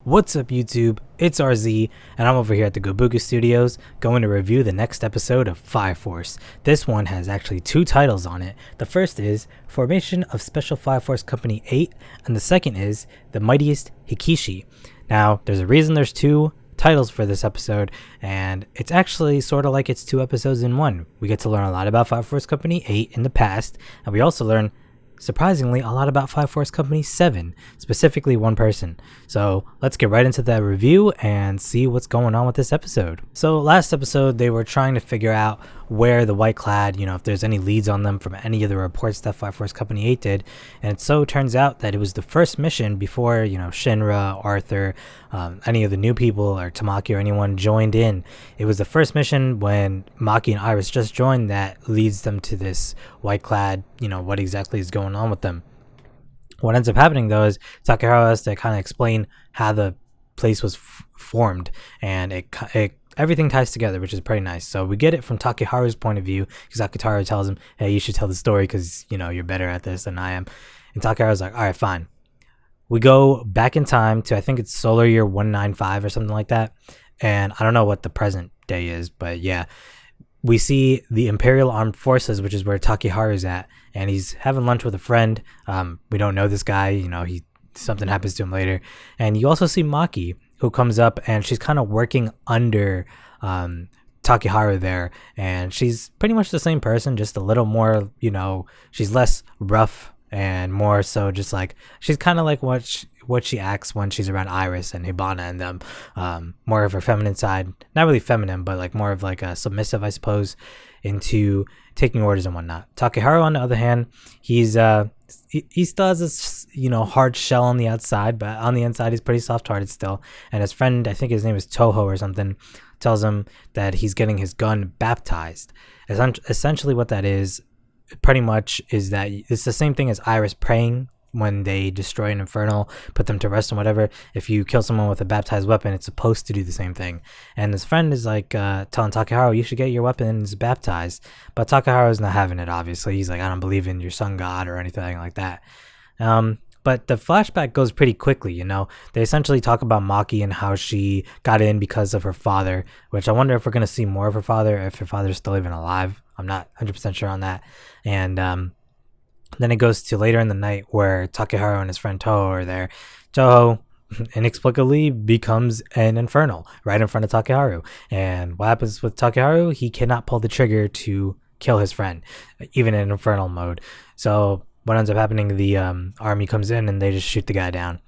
What's up YouTube, it's RZ, and I'm over here at the Gobuku Studios going to review the next episode of Fire Force. This one has actually two titles on it. The first is Formation of Special Fire Force Company 8, and the second is The Mightiest Hikeshi. Now, there's a reason there's two titles for this episode, and it's actually sort of like it's two episodes in one. We get to learn a lot about Fire Force Company 8 in the past, and we also learn surprisingly a lot about Fire Force Company 7, specifically one person. So let's get right into that review and see what's going on with this episode. So last episode they were trying to figure out where the White Clad, if there's any leads on them from any of the reports that Fire Force Company 8 did, and it so turns out that it was the first mission before Shinra, Arthur, any of the new people or Tamaki or anyone joined in. It was the first mission when Maki and Iris just joined that leads them to this White Clad, what exactly is going on with them. What ends up happening though is Takeharu has to kind of explain how the place was formed, and it everything ties together, which is pretty nice. So we get it from Takeharu's point of view, because Akutaro tells him, hey, you should tell the story because you're better at this than I am. And Takeharu's like, all right, fine. We go back in time to, I think it's solar year 195 or something like that, and I don't know what the present day is, but yeah, we see the Imperial Armed Forces, which is where Takeharu's at, and he's having lunch with a friend. We don't know this guy, something happens to him later. And you also see Maki, who comes up, and she's kind of working under Takeharu there, and she's pretty much the same person, just a little more, she's less rough and more so just like, she's kind of like what she acts when she's around Iris and Hibana and them, more of her feminine side, not really feminine, but like more of like a submissive, I suppose, into taking orders and whatnot. Takeharu, on the other hand, he still has this hard shell on the outside, but on the inside he's pretty soft-hearted still. And his friend, I think his name is Toho or something, tells him that he's getting his gun baptized. Essentially what that is pretty much is that it's the same thing as Iris praying when they destroy an infernal, put them to rest and whatever. If you kill someone with a baptized weapon, it's supposed to do the same thing. And his friend is like telling Takeharu, you should get your weapons baptized, but Takeharu's not having it. Obviously, he's like, I don't believe in your sun god or anything like that. But the flashback goes pretty quickly. They essentially talk about Maki and how she got in because of her father, which I wonder if we're going to see more of her father, if her father's still even alive. I'm not 100% sure on that. And then it goes to later in the night where Takeharu and his friend Toho are there. Toho inexplicably becomes an infernal right in front of Takeharu. And what happens with Takeharu? He cannot pull the trigger to kill his friend, even in infernal mode. So what ends up happening, the army comes in and they just shoot the guy down.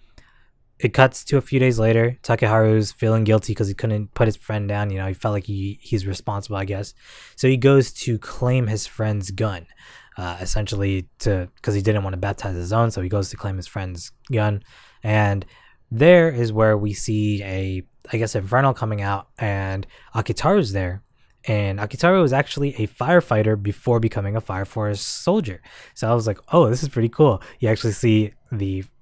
It cuts to a few days later. Takeharu's feeling guilty because he couldn't put his friend down. He felt like he's responsible, I guess. So he goes to claim his friend's gun, essentially because he didn't want to baptize his own. So he goes to claim his friend's gun. And there is where we see Infernal coming out, and Akitaru's there. And Akitaru was actually a firefighter before becoming a Fire Force soldier. So I was like, oh, this is pretty cool. You actually see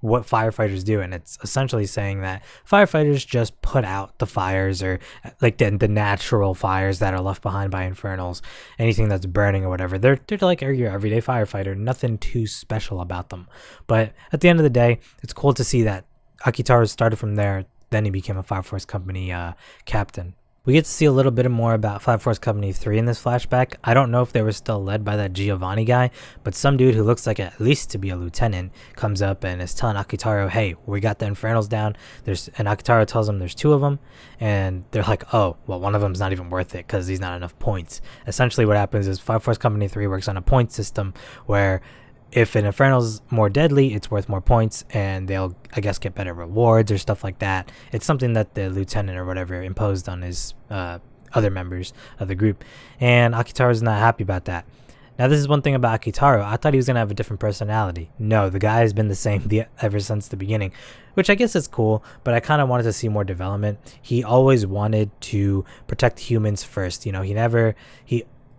what firefighters do, and it's essentially saying that firefighters just put out the fires, or like the natural fires that are left behind by infernals, anything that's burning or whatever. They're like your everyday firefighter, nothing too special about them. But at the end of the day, it's cool to see that Akitaru started from there, then he became a Fire Force Company captain. We get to see a little bit more about Fire Force Company 3 in this flashback. I don't know if they were still led by that Giovanni guy, but some dude who looks like at least to be a lieutenant comes up and is telling Akitaru, hey, we got the infernals down. And Akitaru tells him there's two of them, and they're like, oh, well, one of them's not even worth it because he's not enough points. Essentially what happens is Fire Force Company 3 works on a point system where if an infernal's more deadly, it's worth more points, and they'll, I guess, get better rewards or stuff like that. It's something that the lieutenant or whatever imposed on his other members of the group, and Akitaru's not happy about that. Now, this is one thing about Akitaru. I thought he was going to have a different personality. No, the guy has been the same ever since the beginning, which I guess is cool, but I kind of wanted to see more development. He always wanted to protect humans first.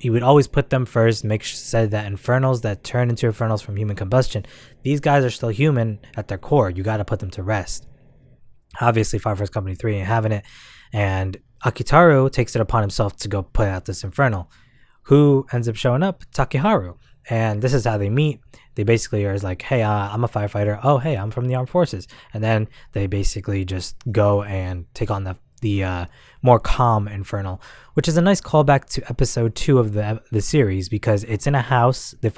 He would always put them first, said that infernals that turn into infernals from human combustion, these guys are still human at their core. You got to put them to rest. Obviously, Fire Force Company 3 ain't having it, and Akitaru takes it upon himself to go put out this infernal. Who ends up showing up? Takeharu. And this is how they meet. They basically are like, hey, I'm a firefighter. Oh, hey, I'm from the armed forces. And then they basically just go and take on the more calm Infernal, which is a nice callback to episode 2 of the series, because it's in a house. The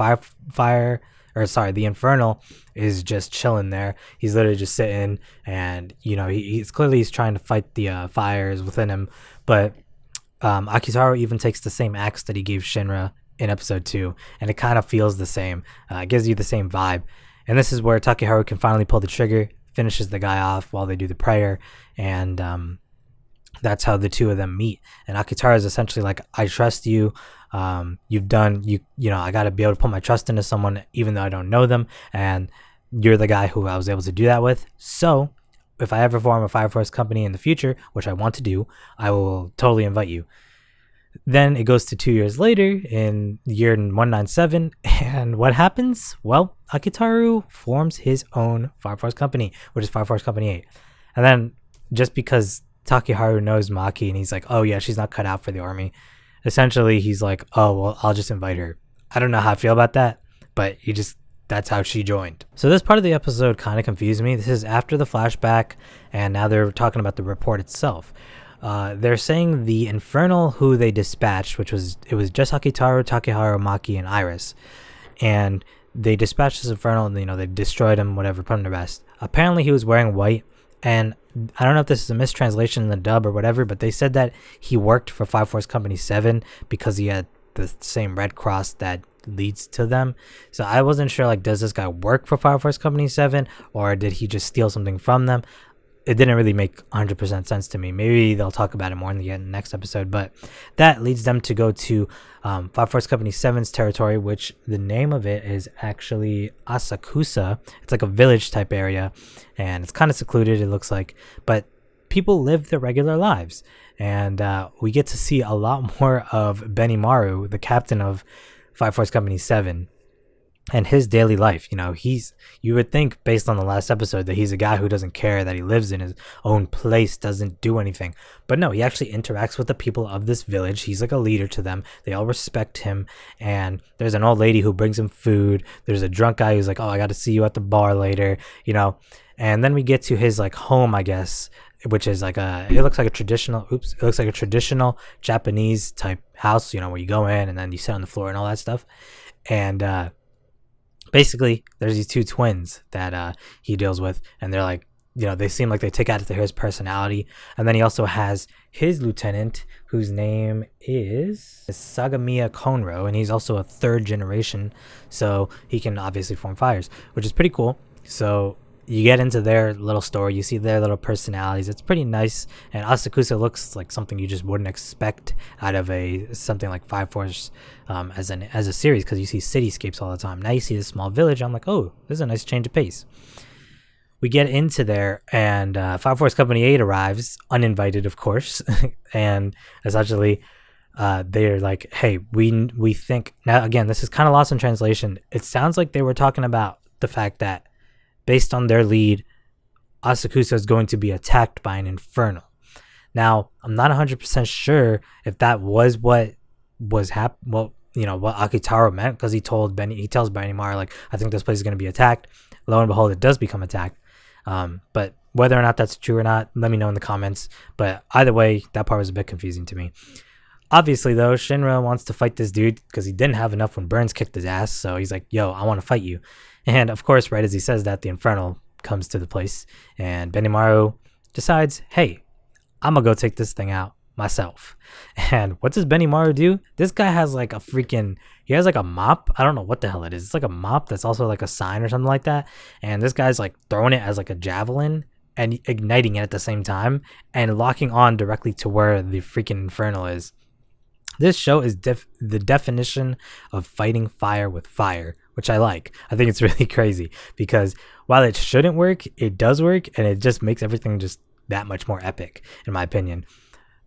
the Infernal is just chilling there. He's literally just sitting, and he's trying to fight the fires within him. But Akitaru even takes the same axe that he gave Shinra in episode 2, and it kind of feels the same. It gives you the same vibe. And this is where Takeharu can finally pull the trigger, finishes the guy off while they do the prayer, and that's how the two of them meet. And Akitaru is essentially like, I trust you. I gotta be able to put my trust into someone even though I don't know them, and you're the guy who I was able to do that with. So if I ever form a Fire Force company in the future, which I want to do, I will totally invite you. Then it goes to 2 years later in year 197, and what happens? Well, Akitaru forms his own Fire Force company, which is Fire Force Company 8. And then just because Takeharu knows Maki and he's like, oh yeah, she's not cut out for the army, essentially he's like, oh well, I'll just invite her. I don't know how I feel about that, but that's how she joined. So this part of the episode kind of confused me. This is after the flashback, and now they're talking about the report itself. They're saying the Infernal who they dispatched, it was just Akitaru, Takeharu, Maki, and Iris, and they dispatched this Infernal, and they destroyed him, whatever, put him to rest. Apparently he was wearing white, and I don't know if this is a mistranslation in the dub or whatever, but they said that he worked for Fire Force Company 7 because he had the same red cross that leads to them. So I wasn't sure, like, does this guy work for Fire Force Company 7, or did he just steal something from them? It didn't really make 100% sense to me. Maybe they'll talk about it more in the next episode, but that leads them to go to Fire Force Company 7's territory, which the name of it is actually Asakusa. It's like a village type area, and it's kind of secluded, it looks like, but people live their regular lives, and we get to see a lot more of Maru, the captain of Fire Force Company 7, and his daily life. You would think based on the last episode that he's a guy who doesn't care, that he lives in his own place, doesn't do anything, but no, he actually interacts with the people of this village. He's like a leader to them. They all respect him, and there's an old lady who brings him food. There's a drunk guy who's like, oh, I got to see you at the bar later, and then we get to his like home, I guess, which is like it looks like a traditional Japanese type house, where you go in and then you sit on the floor and all that stuff. And basically there's these two twins that he deals with, and they're like, they seem like they take after his personality. And then he also has his lieutenant, whose name is Sagamiya Konro, and he's also a 3rd generation, so he can obviously form fires, which is pretty cool. So you get into their little story, you see their little personalities. It's pretty nice, and Asakusa looks like something you just wouldn't expect out of something like Fire Force as a series, because you see cityscapes all the time. Now you see this small village. I'm like, oh, this is a nice change of pace. We get into there, and Fire Force Company 8 arrives, uninvited, of course, and essentially they're like, hey, we think, now again, this is kind of lost in translation. It sounds like they were talking about the fact that based on their lead, Asakusa is going to be attacked by an Infernal. Now, I'm not 100% sure if that was what was what Akitaru meant, because he tells Maru, like, I think this place is going to be attacked. Lo and behold, it does become attacked. But whether or not that's true or not, let me know in the comments. But either way, that part was a bit confusing to me. Obviously, though, Shinra wants to fight this dude because he didn't have enough when Burns kicked his ass. So he's like, yo, I want to fight you. And of course, right as he says that, the Infernal comes to the place, and Maru decides, hey, I'm gonna go take this thing out myself. And what does Maru do? This guy has like he has like a mop. I don't know what the hell it is. It's like a mop that's also like a sign or something like that. And this guy's like throwing it as like a javelin and igniting it at the same time and locking on directly to where the freaking Infernal is. This show is the definition of fighting fire with fire, which I like. I think it's really crazy because while it shouldn't work, it does work, and it just makes everything just that much more epic, in my opinion.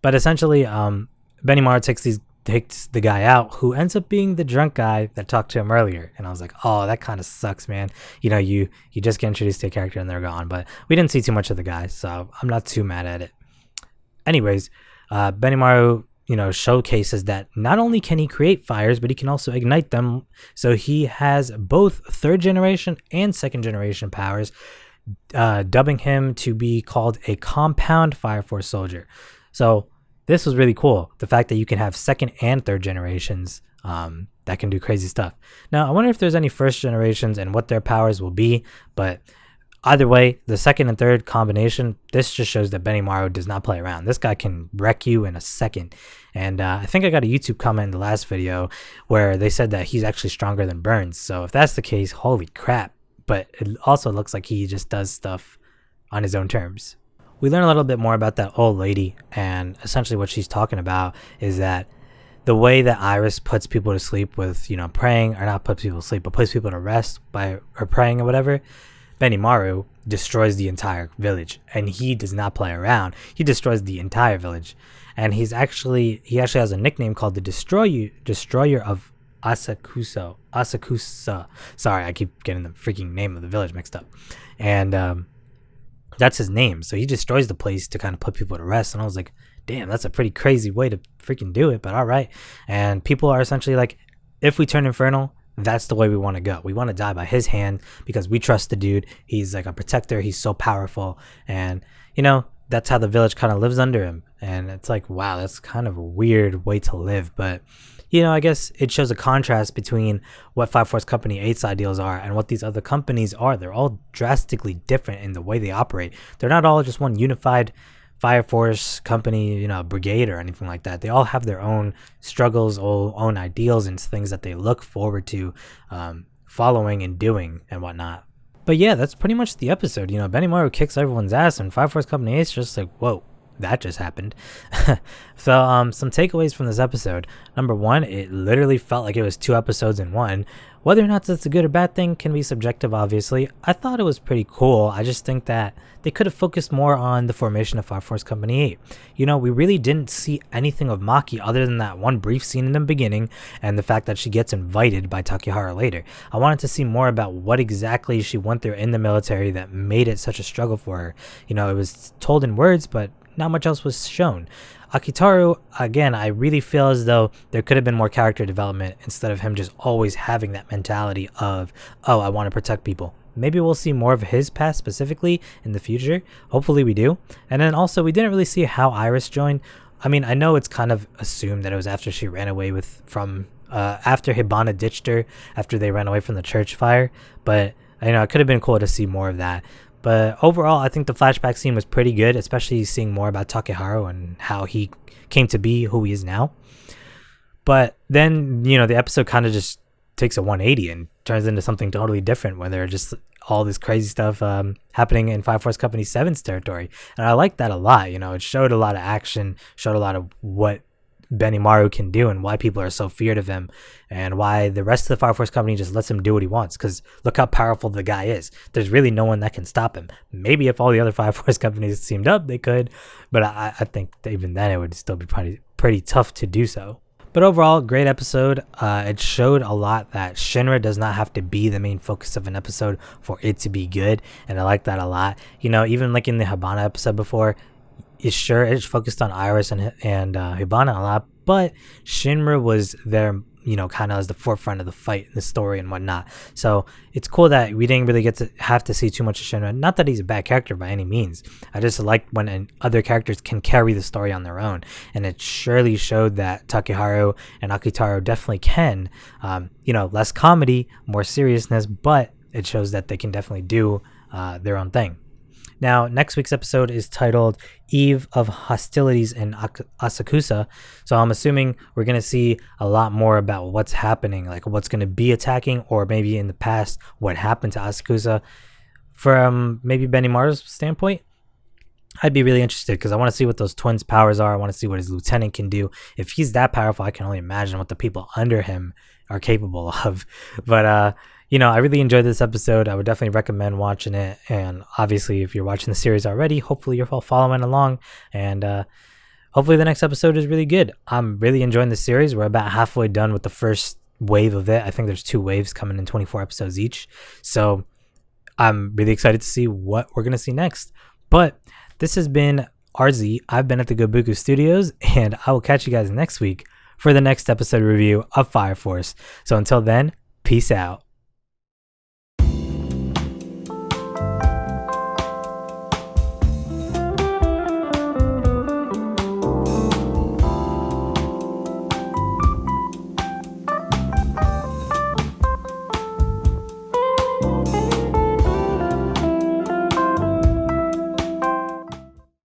But essentially, Maru takes the guy out, who ends up being the drunk guy that talked to him earlier. And I was like, oh, that kind of sucks, man. You just get introduced to a character and they're gone. But we didn't see too much of the guy, so I'm not too mad at it. Anyways, Maru showcases that not only can he create fires, but he can also ignite them. So he has both third generation and second generation powers, dubbing him to be called a compound Fire Force soldier. So this was really cool. The fact that you can have second and third generations that can do crazy stuff. Now, I wonder if there's any first generations and what their powers will be, but either way, the second and third combination, this just shows that Maru does not play around. This guy can wreck you in a second. And I think I got a YouTube comment in the last video where they said that he's actually stronger than Burns. So if that's the case, holy crap. But it also looks like he just does stuff on his own terms. We learn a little bit more about that old lady, and essentially what she's talking about is that the way that Iris puts people to sleep with, praying, or not puts people to sleep, but puts people to rest by or praying or whatever, Maru destroys the entire village, and he does not play around. He destroys the entire village, and he actually has a nickname called the Destroyer of Asakusa. Sorry, I keep getting the freaking name of the village mixed up, and that's his name. So he destroys the place to kind of put people to rest, and I was like, damn, that's a pretty crazy way to freaking do it, but all right. And people are essentially like, if we turn infernal, that's the way we want to go. We want to die by his hand because we trust the dude. He's like a protector. He's so powerful. And, that's how the village kind of lives under him. And it's like, wow, that's kind of a weird way to live. But, I guess it shows a contrast between what Fire Force Company 8's ideals are and what these other companies are. They're all drastically different in the way they operate. They're not all just one unified Fire Force Company, brigade or anything like that. They all have their own struggles, own ideals, and things that they look forward to following and doing and whatnot. But yeah, that's pretty much the episode. Maru kicks everyone's ass, and Fire Force Company 8's just like, whoa, that just happened. So some takeaways from this episode. Number one, it literally felt like it was 2 episodes in one. Whether or not that's a good or bad thing can be subjective, obviously. I thought it was pretty cool. I just think that they could have focused more on the formation of Fire Force Company 8. We really didn't see anything of Maki other than that one brief scene in the beginning and the fact that she gets invited by Takehara later. I wanted to see more about what exactly she went through in the military that made it such a struggle for her. It was told in words, but not much else was shown. Akitaru, again, I really feel as though there could have been more character development instead of him just always having that mentality of, oh, I want to protect people. Maybe we'll see more of his past specifically in the future. Hopefully we do. And then also, we didn't really see how Iris joined. I mean, I know it's kind of assumed that it was after she ran away after Hibana ditched her, after they ran away from the church fire. But, it could have been cool to see more of that. But overall, I think the flashback scene was pretty good, especially seeing more about Takeharu and how he came to be who he is now. But then, the episode kind of just takes a 180 and turns into something totally different, where there are just all this crazy stuff happening in Fire Force Company 7's territory. And I like that a lot. It showed a lot of action, showed a lot of what Maru can do and why people are so feared of him, and why the rest of the Fire Force Company just lets him do what he wants, because look how powerful the guy is. There's really no one that can stop him. Maybe if all the other Fire Force companies teamed up, they could, but I think that even then it would still be pretty tough to do so. But overall, great episode. It showed a lot that Shinra does not have to be the main focus of an episode for it to be good, and I like that a lot. Even like in the Hibana episode before, it's focused on Iris and Hibana a lot, but Shinra was there, kind of as the forefront of the fight, the story and whatnot. So it's cool that we didn't really get to have to see too much of Shinra. Not that he's a bad character by any means. I just like when other characters can carry the story on their own, and it surely showed that Takeharu and Akitaru definitely can. Less comedy, more seriousness, but it shows that they can definitely do their own thing. Now, next week's episode is titled Eve of Hostilities in Asakusa. So I'm assuming we're going to see a lot more about what's happening, like what's going to be attacking, or maybe in the past, what happened to Asakusa. From maybe Benimaru's standpoint, I'd be really interested because I want to see what those twins' powers are. I want to see what his lieutenant can do. If he's that powerful, I can only imagine what the people under him are capable of. But, I really enjoyed this episode. I would definitely recommend watching it. And obviously, if you're watching the series already, hopefully you're following along. And hopefully the next episode is really good. I'm really enjoying the series. We're about halfway done with the first wave of it. I think there's 2 waves coming in 24 episodes each. So I'm really excited to see what we're going to see next. But this has been RZ. I've been at the Gobuku Studios, and I will catch you guys next week for the next episode review of Fire Force. So until then, peace out.